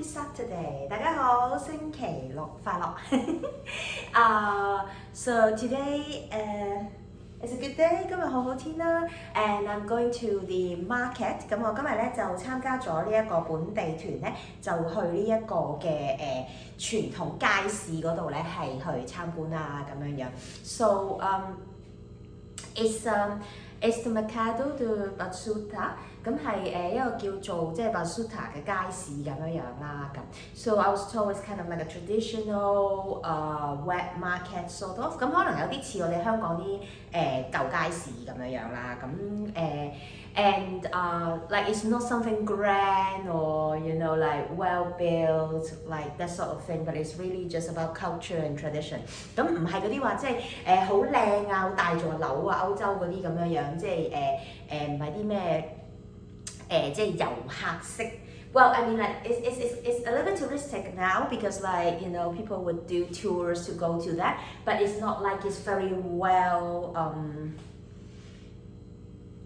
Happy Saturday！ 大家好，星期六快樂。So today is a good day， 今日好好天啦。And I'm going to the market。咁我今日咧就參加咗呢一個本地團咧，就去呢一個嘅傳統街市嗰度咧係去參觀啊咁樣樣。So it's the Mercado de Basuta， 咁係一個叫做即係 Basuta 嘅街市咁樣樣啦咁。So I was told it's kind of like a traditional wet market sort of， 咁可能有啲似我哋香港啲舊街市咁樣樣啦咁and like it's not something grand or like well built like that sort of thing, but it's really just about culture and tradition。咁唔係嗰啲話即係好靚啊、好大座樓啊、歐洲嗰啲咁樣樣，即係唔係啲咩即係遊客式。Well, I mean, like it's a little bit touristic now because people would do tours to go to that, but it's not like it's very well.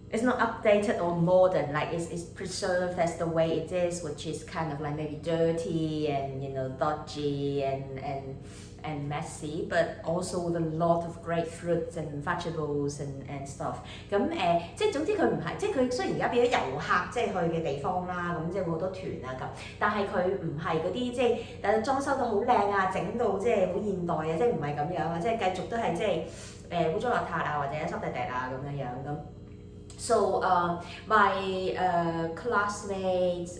It's not updated or modern, like it's preserved as the way it is, which is kind of like maybe dirty and dodgy and messy, but also with a lot of great fruits and vegetables and stuff。咁即係總之佢唔係，即係佢雖然而家變咗遊客即係去嘅地方啦，咁即係會好多團啊咁，但係佢唔係嗰啲即係裝修到好靚啊，整到即係好現代啊，即係唔係咁樣啊，即係繼續都係即係污糟邋遢啊，或者濕地地啊咁樣樣咁。So my classmates,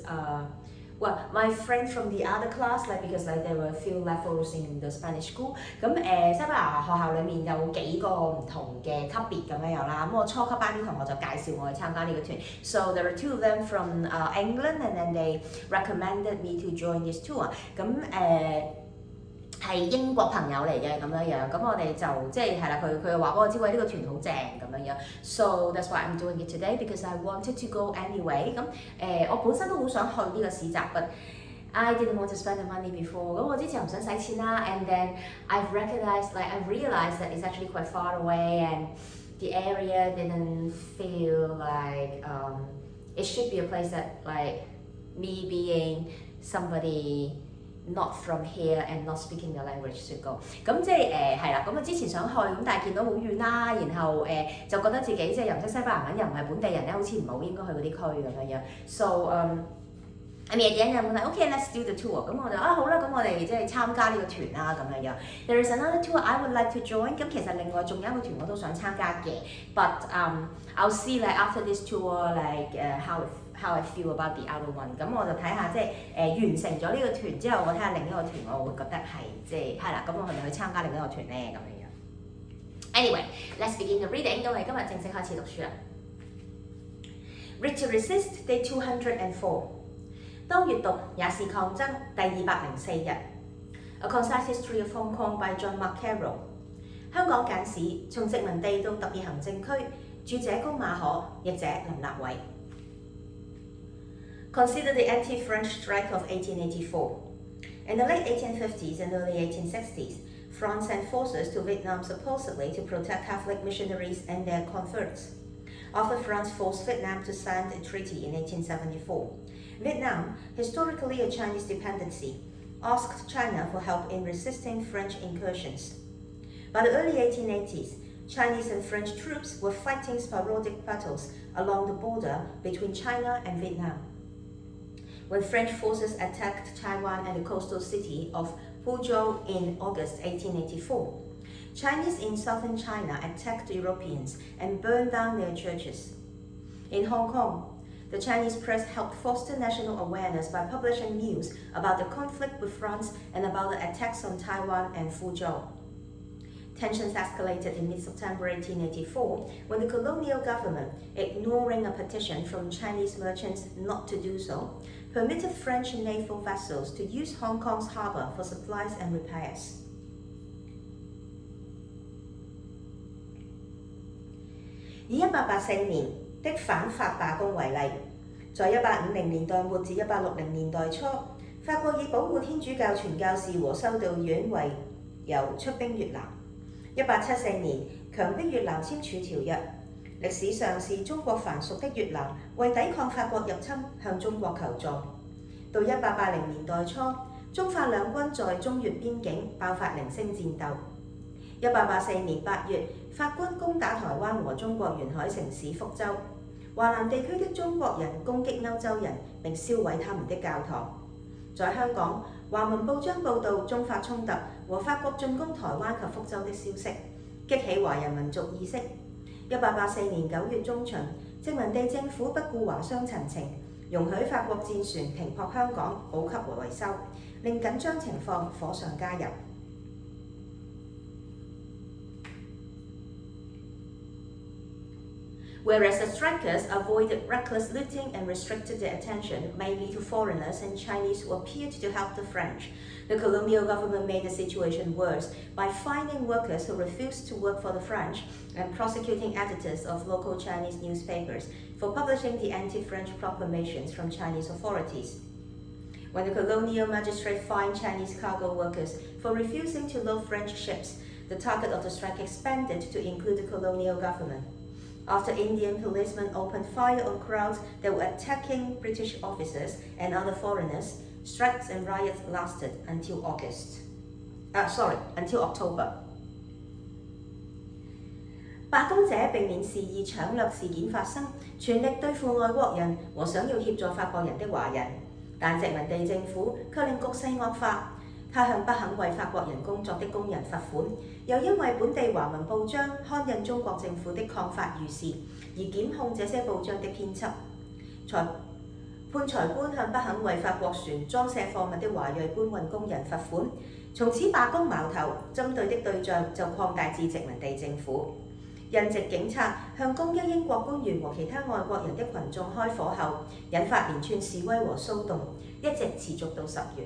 well, my friends from the other class, like because like there were a few levels in the Spanish school， 咁西班牙學校裡面有幾個唔同嘅級別咁樣樣啦。咁我初級班啲同學就介紹我去參加呢個團。So there were two of them from England, and then they recommended me to join this tour。咁係英國朋友嚟嘅咁樣樣，咁我哋就即係啦，佢又話俾我知喂呢個團好正咁樣樣 ，so that's why I'm doing it today because I wanted to go anyway。咁我本身都好想去呢個市集 ，but I didn't want to spend the money before。咁我之前又唔想使錢啦 ，and then I've realized that it's actually quite far away and the area didn't feel like it should be a place that like me being somebody。Not from here and not speaking the language to go。咁即係係啦，咁之前想去，咁但係見到好遠啦，然後就覺得自己即係又唔識西班牙文，又唔係本地人咧，好似唔係好應該去嗰啲區咁樣樣。So I mean at the end I'm like okay let's do the tour。咁我就好啦，咁我哋即係參加呢個團啦咁樣樣。There is another tour I would like to join。咁其實另外仲有一個團我都想參加嘅 ，but I'll see like after this tour like how I feel about the other one。咁我就睇下即係完成咗呢個團之後，我睇下另一個團我會覺得係即係係啦，咁我係咪去參加另一個團咧咁樣樣 ？Anyway, let's begin the reading。咁我哋今日正式開始讀書啦。Read to Resist Day 204。當閱讀也是抗爭第204日。A Concise History of Hong Kong by John Mark Carroll。香港簡史從殖民地到特別行政區，著者高馬可，譯者林立偉。Consider the anti-French strike of 1884. In the late 1850s and early 1860s, France sent forces to Vietnam supposedly to protect Catholic missionaries and their converts. After France forced Vietnam to sign a treaty in 1874, Vietnam, historically a Chinese dependency, asked China for help in resisting French incursions. By the early 1880s, Chinese and French troops were fighting sporadic battles along the border between China and Vietnam. When French forces attacked Taiwan and the coastal city of Fuzhou in August 1884, Chinese in southern China attacked Europeans and burned down their churches. In Hong Kong, the Chinese press helped foster national awareness by publishing news about the conflict with France and about the attacks on Taiwan and Fuzhou. Tensions escalated in mid-September 1884 when the colonial government, ignoring a petition from Chinese merchants not to do so, permitted French naval vessels to use Hong Kong's harbour for supplies and repairs. 以1884年的反法罷工為例，在1850年代末至1860年代初，法國以保護天主教傳教士和修道院為由出兵越南。1874年，強迫越南簽署條約，歷史上是中國藩屬的越南為抵抗法國入侵向中國求助。到1880年代初，中法兩軍在中越邊境爆發零星戰鬥。1884年8月，法軍攻打台灣和中國沿海城市福州。華南地區的中國人攻擊歐洲人並燒毀他們的教堂。在香港，華文報章報導中法衝突和法國進攻台灣及福州的消息，激起華人民族意識。1884年9月中旬，殖民地政府不顧華商陳情，容許法國戰船停泊香港補給和維修，令緊張情況火上加油。Whereas the strikers avoided reckless looting and restricted their attention mainly to foreigners and Chinese who appeared to help the French, the colonial government made the situation worse by fining workers who refused to work for the French and prosecuting editors of local Chinese newspapers for publishing the anti-French proclamations from Chinese authorities. When the colonial magistrate fined Chinese cargo workers for refusing to load French ships, the target of the strike expanded to include the colonial government. After Indian policemen opened fire on crowds that were attacking British officers and other foreigners, strikes and riots lasted until October. 罷工者避免肆意搶掠事件發生，全力對付外國人和想要協助法國人的華人，但殖民地政府卻令局勢惡化。他向不肯為法國人工作的工人罰款，又因為本地華文報章刊印中國政府的抗法預示，而檢控這些報章的編輯。判裁官向不肯為法國船裝卸貨物的華裔搬運工人罰款，從此罷工矛頭針對的對象就擴大至殖民地政府。印籍警察向攻擊英國官員和其他外國人的群眾開火後，引發連串示威和騷動，一直持續到10月。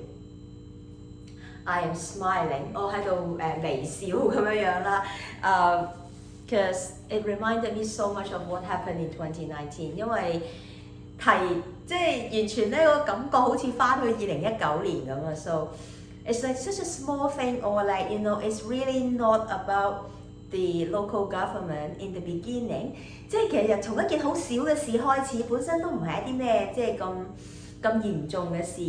I am smiling， 我喺度微笑咁樣啦，because it reminded me so much of what happened in 2019， 因為即係完全呢個感覺好似翻去2019年咁啊 ，so it's like such a small thing or like you know it's really not about the local government in the beginning， 即係其實從一件好小嘅事開始，本身都唔係一啲咩即係咁嚴重嘅事。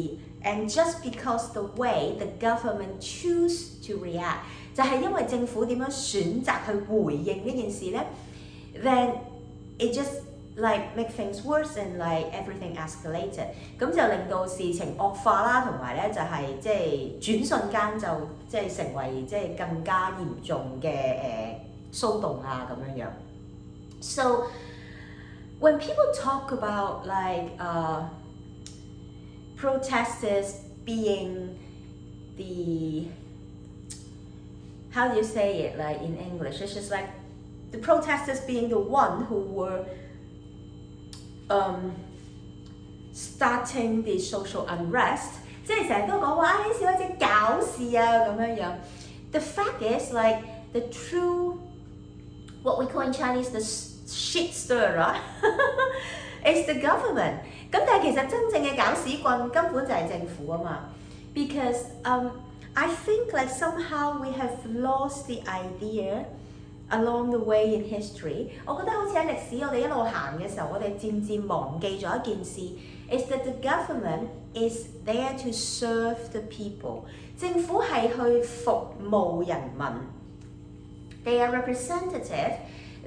And just because the way the government choose to react， 就係因為政府點樣選擇去回應呢件事咧 ，then it just like make things worse and like everything escalated， 咁就令到事情惡化啦，同埋咧就係即係轉瞬間就即係成為即係更加嚴重嘅騷動啊咁樣樣。So when people talk about like protesters being the, how do you say it like in English? It's just like the protesters being the one who were starting the social unrest， 即係成日都講話啲示威者搞事啊咁樣樣。The fact is like the true, what we call in Chinese the shit stirrer is the government。咁但係其實真正嘅搞屎棍根本就係政府啊嘛。Because I think like somehow we have lost the idea along the way in history。我覺得好似喺歷史我哋一路行嘅時候，我哋漸漸忘記咗一件事 ，is that the government is there to serve the people。政府係去服務人民。They are representative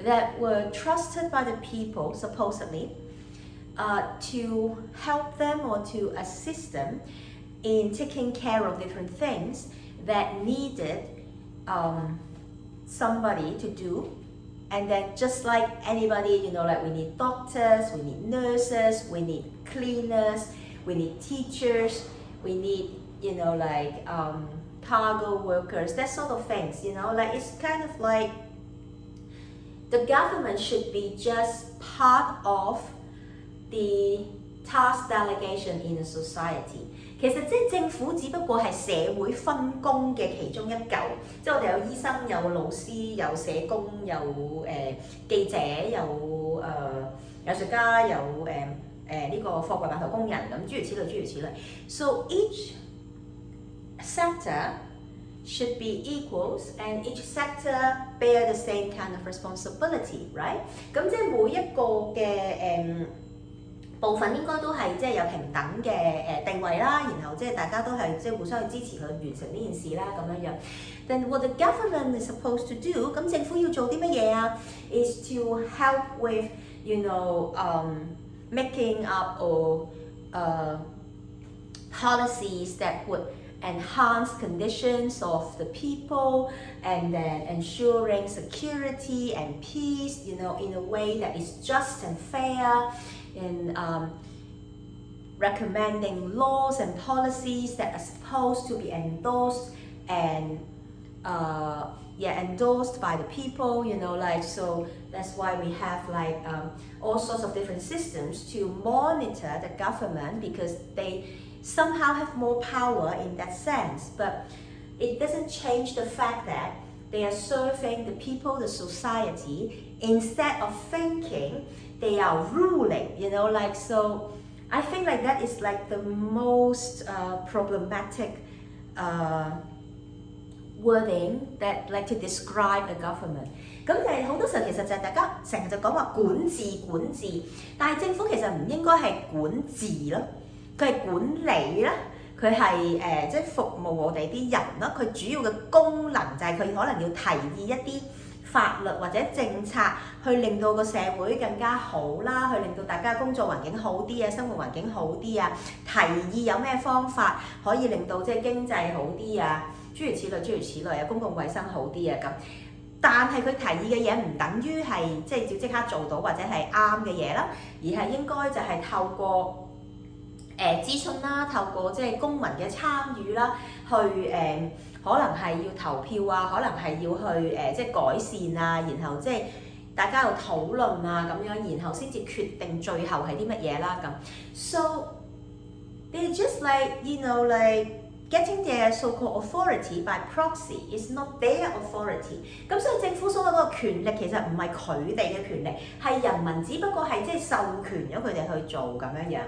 that were trusted by the people supposedly。To help them or to assist them in taking care of different things that needed somebody to do. And then just like anybody, you know, like we need doctors, we need nurses, we need cleaners, we need teachers, we need, you know, like cargo workers, that sort of things, you know, like it's kind of like the government should be just part of the task delegation in a society。 其實即係政府只不過係社會分工嘅其中一嚿，即係我哋有醫生、有老師、有社工、有記者、有藝術家、有呢個貨櫃碼頭工人咁諸如此類諸如此類。So each sector should be equals and each sector bear the same kind of responsibility, right？ 咁即係每一個嘅部分應該都係即係有平等嘅地位啦，然後即係大家都係即係互相去支持去完成呢件事啦咁樣樣。Then what the government is supposed to do？ 咁政府要做啲乜嘢啊 ？Is to help with making up or policies that would enhance conditions of the people and then ensuring security and peace, in a way that is just and fair, and recommending laws and policies that are supposed to be endorsed and endorsed by the people, so that's why we have all sorts of different systems to monitor the government, because they somehow have more power in that sense, but it doesn't change the fact that they are serving the people, the society, instead of thinking they are ruling, so I think that is the most problematic wording that to describe a government。咁就係好多時候其實就係大家成日就講話管治，但係政府其實唔應該係管治咯。佢係管理啦，佢係即係服務我哋啲人啦。佢主要嘅功能就係佢可能要提議一啲法律或者政策，去令到個社會更加好啦，去令到大家工作環境好啲啊，生活環境好啲啊，提議有咩方法可以令到即係經濟好啲啊，諸如此類啊，公共衛生好啲啊咁。但係佢提議嘅嘢唔等於係即係要即刻做到或者係啱嘅嘢啦，而係應該就係透過諮詢啦，透過即係公民嘅參與啦，去可能係要投票啊，可能係要去即係改善啊，然後即係大家有討論啊咁樣，然後先至決定最後係啲乜嘢啦咁。So they just getting their so-called authority by proxy is not their authority。咁所以政府所謂嗰個權力其實唔係佢哋嘅權力，係人民只不過係即係授權咗佢哋去做咁樣樣。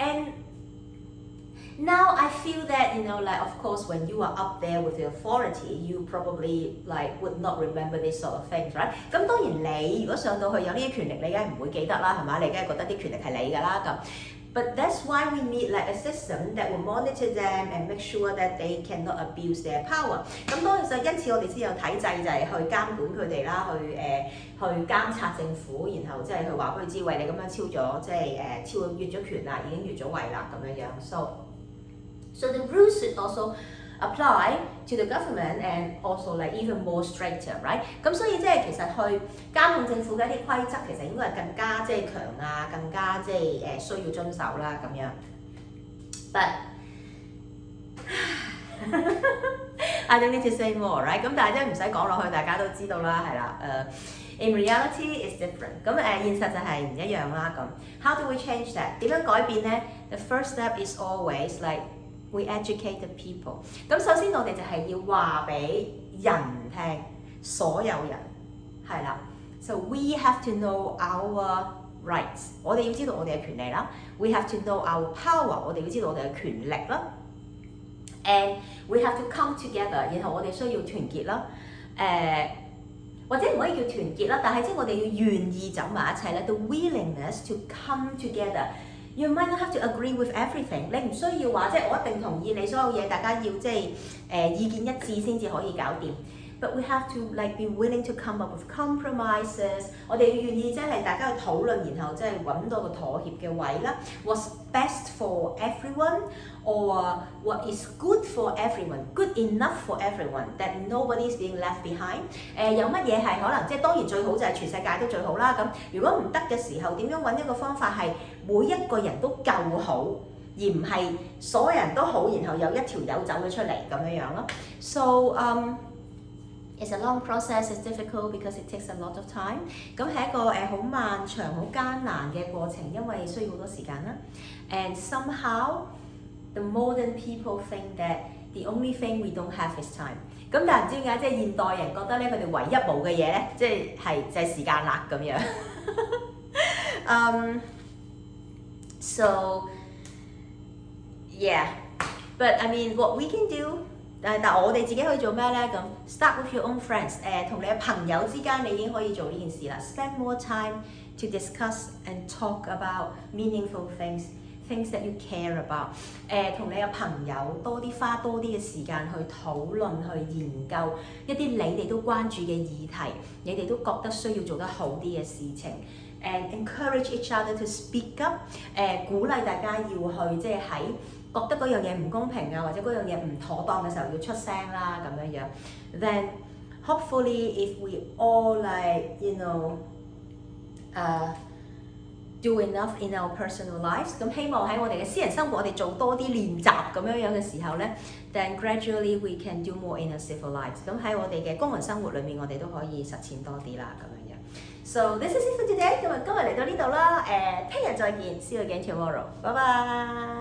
And now I feel that of course when you are up there with the authority, you probably would not remember this sort of things, right？ 咁當然你如果上到去有呢啲權力，你梗係唔會記得啦，係嘛？你梗係覺得啲權力係你㗎啦咁。But that's why we need a system that will monitor them and make sure that they cannot abuse their power。咁當然就因此我哋先有體制就係去監管佢哋啦，去監察政府，然後即係去話俾佢知，喂你咁樣超咗即係越咗權啦，已經越咗位啦咁樣樣。So the rules should also apply to the government and also even more stricter, right？ 咁所以即係其實去監控政府嘅一啲規則，其實應該係更加即係強啊，更加即係需要遵守啦咁樣。But I don't need to say more, right？ 咁但係即係唔使講落去，大家都知道啦，係啦。In reality, it's different。咁現實就係唔一樣啦。咁 How do we change that？ 點樣改變咧 ？The first step is always we educate the people。咁首先我哋就係要話俾人聽，所有人係啦。So we have to know our rights。我哋要知道我哋嘅權利啦。We have to know our power。我哋要知道我哋嘅權力啦。And we have to come together。然後我哋需要團結啦。或者唔可以叫團結啦，但係即係我哋要願意走埋一齊咧。The willingness to come together。You might not have to agree with everything。你唔需要話即係我一定同意你所有嘢，大家要即係意見一致先至可以搞掂。But we have to be willing to come up with compromises。我哋要願意即係大家去討論，然後即係揾到個妥協嘅位啦。What's best for everyone or what is good for everyone? Good enough for everyone that nobody is being left behind。有乜嘢係可能即係當然最好就係全世界都最好啦。咁如果唔得嘅時候，點樣揾一個方法係每一個人都夠好，而唔係所有人都好，然後有一條友走咗出嚟咁樣樣咯。So it's a long process. It's difficult because it takes a lot of time。咁係一個好漫長、好艱難嘅過程，因為需要好多時間啦。And somehow the modern people think that the only thing we don't have is time。咁但係唔知點解，即係現代人覺得咧，佢哋唯一冇嘅嘢咧，即係就係時間啦咁樣。So yeah, but I mean what we can do 但我哋自己可以做咩咧？咁 start with your own friends， 同你嘅朋友之間你已經可以做呢件事啦。Spend more time to discuss and talk about meaningful things that you care about。同你嘅朋友花多啲嘅時間去討論、去研究一啲你哋都關注嘅議題，你哋都覺得需要做得好啲嘅事情。And encourage each other to speak up， 鼓勵大家要去即係喺覺得嗰樣嘢唔公平啊，或者嗰樣嘢唔妥當嘅時候要出聲啦，咁樣樣。Then hopefully if we all do enough in our personal lives， 咁希望喺我哋嘅私人生活，我哋做多啲練習咁樣樣嘅時候咧 ，then gradually we can do more in our civil lives。咁喺我哋嘅公民生活裏面，我哋都可以實踐多啲啦，咁樣樣。So this is it for today。今日嚟到呢度啦，聽日再見，see you again tomorrow。拜拜。